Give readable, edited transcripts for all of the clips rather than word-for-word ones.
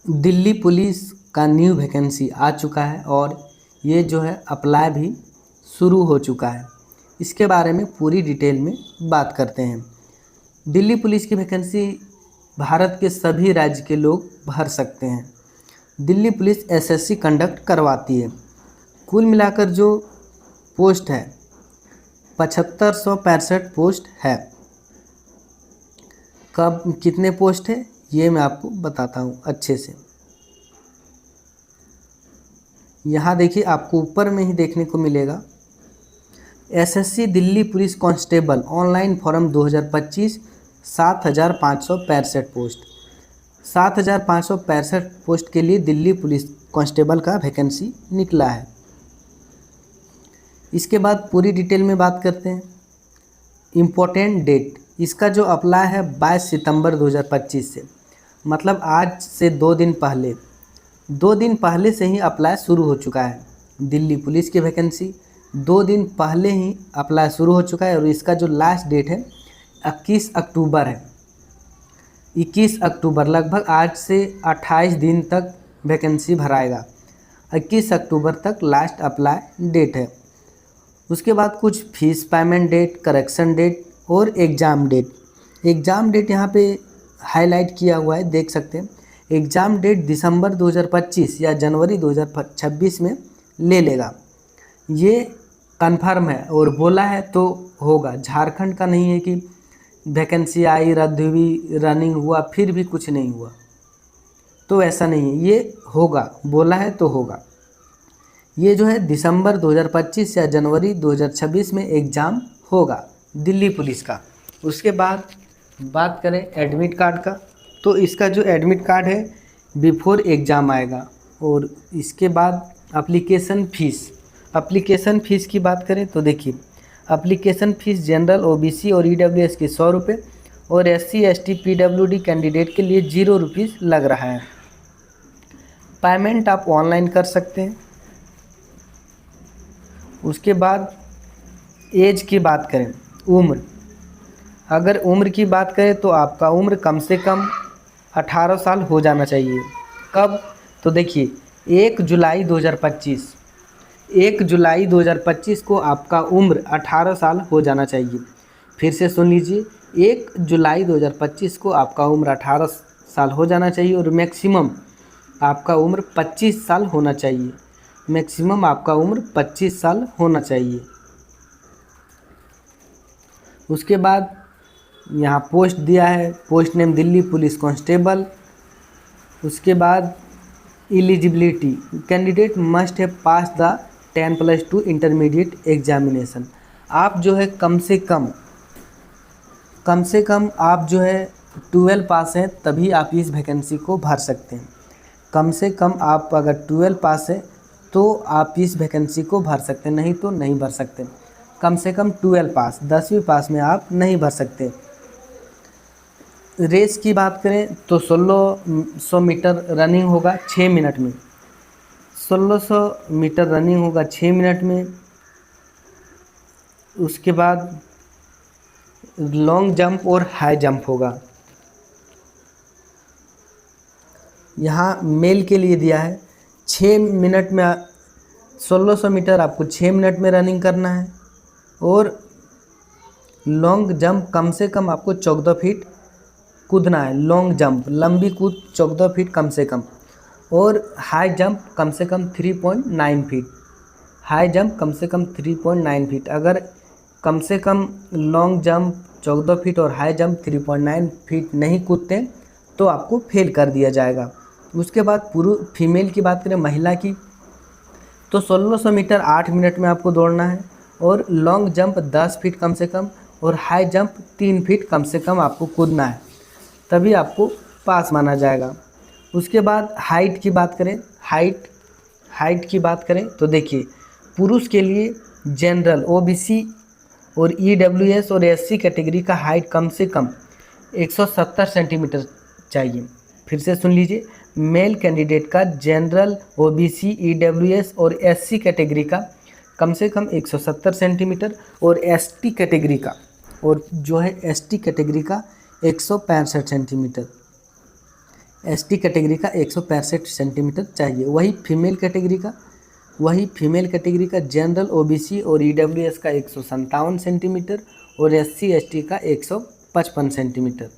Delhi police का new vacancy आ चुका है और ये जो है अप्लाई भी शुरू हो चुका है। इसके बारे में पूरी डिटेल में बात करते हैं। दिल्ली पुलिस की वैकेंसी भारत के सभी राज्य के लोग भर सकते हैं। दिल्ली पुलिस एसएससी कंडक्ट करवाती है। कुल मिलाकर जो पोस्ट है 7565 पोस्ट है। कब कितने पोस्ट है ये मैं आपको बताता हूँ अच्छे से। यहाँ देखिए, आपको ऊपर में ही देखने को मिलेगा SSC Delhi police constable online form 2025 7565 post. 7565 post के लिए दिल्ली पुलिस कांस्टेबल का वैकेंसी निकला है। इसके बाद पूरी डिटेल में बात करते हैं। इम्पोर्टेंट डेट, इसका जो अप्लाई है 22 सितंबर 2025 से, मतलब आज से 2 दिन पहले से ही अप्लाई शुरू हो चुका है। दिल्ली पुलिस की वैकेंसी 2 दिन पहले ही अप्लाई शुरू हो चुका है और इसका जो लास्ट डेट है 21 अक्टूबर है। 21 अक्टूबर, लगभग आज से 28 दिन तक वैकेंसी भराएगा। 21 अक्टूबर तक लास्ट अप्लाई डेट है। उसके बाद कुछ fees payment date, correction date और एग्ज़ाम डेट। एग्ज़ाम डेट यहाँ पे हाईलाइट किया हुआ है, देख सकते हैं। एग्ज़ाम डेट दिसंबर 2025 या जनवरी 2026 में ले लेगा, ये कन्फर्म है और बोला है तो होगा। झारखंड का नहीं है कि वैकेंसी आई, रद्द हुई, रनिंग हुआ, फिर भी कुछ नहीं हुआ, तो ऐसा नहीं है, ये होगा, बोला है तो होगा। ये जो है दिसंबर 2025 या जनवरी 2026 में एग्ज़ाम होगा दिल्ली पुलिस का। उसके बाद बात करें एडमिट कार्ड का, तो इसका जो एडमिट कार्ड है बिफोर एग्ज़ाम आएगा। और इसके बाद एप्लीकेशन फ़ीस की बात करें तो देखिए, एप्लीकेशन फ़ीस जनरल, ओबीसी और ईडब्ल्यूएस की 100 रुपये और एससी एसटी पीडब्ल्यूडी कैंडिडेट के लिए 0 रुपीज़ लग रहा है। पेमेंट आप ऑनलाइन कर सकते हैं। उसके बाद एज की बात करें, उम्र, अगर उम्र की बात करें तो आपका उम्र कम से कम 18 साल हो जाना चाहिए। कब? तो देखिए 1 जुलाई 2025 को आपका उम्र 18 साल हो जाना चाहिए। फिर से सुन लीजिए, 1 जुलाई 2025 को आपका उम्र 18 साल हो जाना चाहिए और मैक्सिमम आपका उम्र 25 साल होना चाहिए। मैक्सिमम आपका उम्र 25 साल होना चाहिए। उसके बाद यहाँ पोस्ट दिया है, post name Delhi police constable. उसके बाद eligibility, candidate must have pass the 10+2 intermediate examination. आप जो है कम से कम आप जो है 12 पास हैं, तभी आप इस वैकेंसी को भर सकते हैं। कम से कम आप अगर 12 पास है तो आप इस वैकेंसी को भर सकते हैं, नहीं तो नहीं भर सकते। कम से कम 12 पास, 10वीं पास में आप नहीं भर सकते। रेस की बात करें तो 1600 मीटर रनिंग होगा 6 मिनट में। 1600 मीटर रनिंग होगा 6 मिनट में। उसके बाद लॉन्ग जंप और हाई जंप होगा। यहाँ मेल के लिए दिया है 6 मिनट में 1600 मीटर आपको 6 मिनट में रनिंग करना है और लॉन्ग जंप कम से कम आपको 14 फीट कूदना है। लॉन्ग जंप, लंबी कूद 14 फीट कम से कम, और हाई जंप कम से कम 3.9 फीट। हाई जंप कम से कम 3.9 फीट। अगर कम से कम लॉन्ग जंप 14 फीट और हाई जंप 3.9 फीट नहीं कूदते तो आपको फेल कर दिया जाएगा। उसके बाद फीमेल की बात करें, महिला की, तो 1600 मीटर 8 मिनट में आपको दौड़ना है और लॉन्ग जंप 10 फीट कम से कम और हाई जंप 3 फीट कम से कम आपको कूदना है, तभी आपको पास माना जाएगा। उसके बाद हाइट की बात करें, हाइट की बात करें तो देखिए, पुरुष के लिए जनरल, ओबीसी और ईडब्ल्यूएस और एससी कैटेगरी का हाइट कम से कम 170 सेंटीमीटर चाहिए। फिर से सुन लीजिए, मेल कैंडिडेट का जनरल, ओबीसी, ईडब्ल्यूएस और एससी कैटेगरी का कम से कम 170 सेंटीमीटर और एसटी कैटेगरी का, और जो है एसटी कैटेगरी का 165 सेंटीमीटर। एसटी कैटेगरी का 165 सेंटीमीटर चाहिए। वही फीमेल कैटेगरी का जनरल ओबीसी और ईडब्ल्यूएस का 157 सेंटीमीटर और एससी एसटी का 155 सेंटीमीटर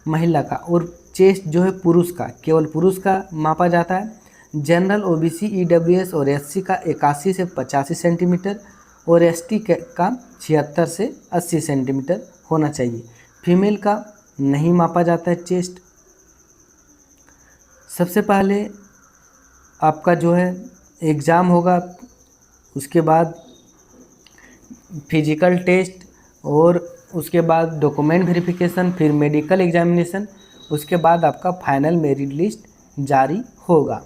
महिला का। और चेस्ट जो है पुरुष का, केवल पुरुष का मापा जाता है। जनरल ओबीसी ईडब्ल्यूएस और एससी का 81 से 85 सेंटीमीटर और एसटी का 76 से 80 सेंटीमीटर होना चाहिए। फीमेल का नहीं मापा जाता है चेस्ट। सबसे पहले आपका जो है एग्ज़ाम होगा, उसके बाद फिजिकल टेस्ट और उसके बाद डॉक्यूमेंट वेरिफिकेशन, फिर मेडिकल एग्जामिनेशन, उसके बाद आपका फाइनल मेरिट लिस्ट जारी होगा।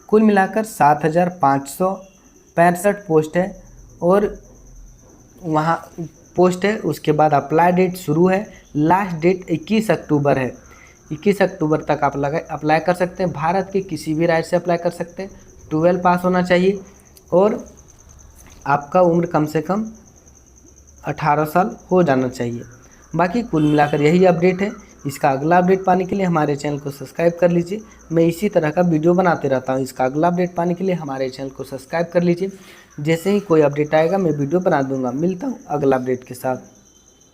कुल मिलाकर 7,565 पोस्ट है और वहाँ पोस्ट है। उसके बाद अप्लाई डेट शुरू है, लास्ट डेट 21 अक्टूबर है। 21 अक्टूबर तक आप अप्लाई कर सकते हैं। भारत के किसी भी राज्य से अप्लाई कर सकते हैं। 12 पास होना चाहिए और आपका उम्र कम से कम 18 साल हो जाना चाहिए। बाकी कुल मिलाकर यही अपडेट है। इसका अगला अपडेट पाने के लिए हमारे चैनल को सब्सक्राइब कर लीजिए। मैं इसी तरह का वीडियो बनाते रहता हूँ। इसका अगला अपडेट पाने के लिए हमारे चैनल को सब्सक्राइब कर लीजिए। जैसे ही कोई अपडेट आएगा मैं वीडियो बना दूंगा। मिलता हूँ अगला अपडेट के साथ।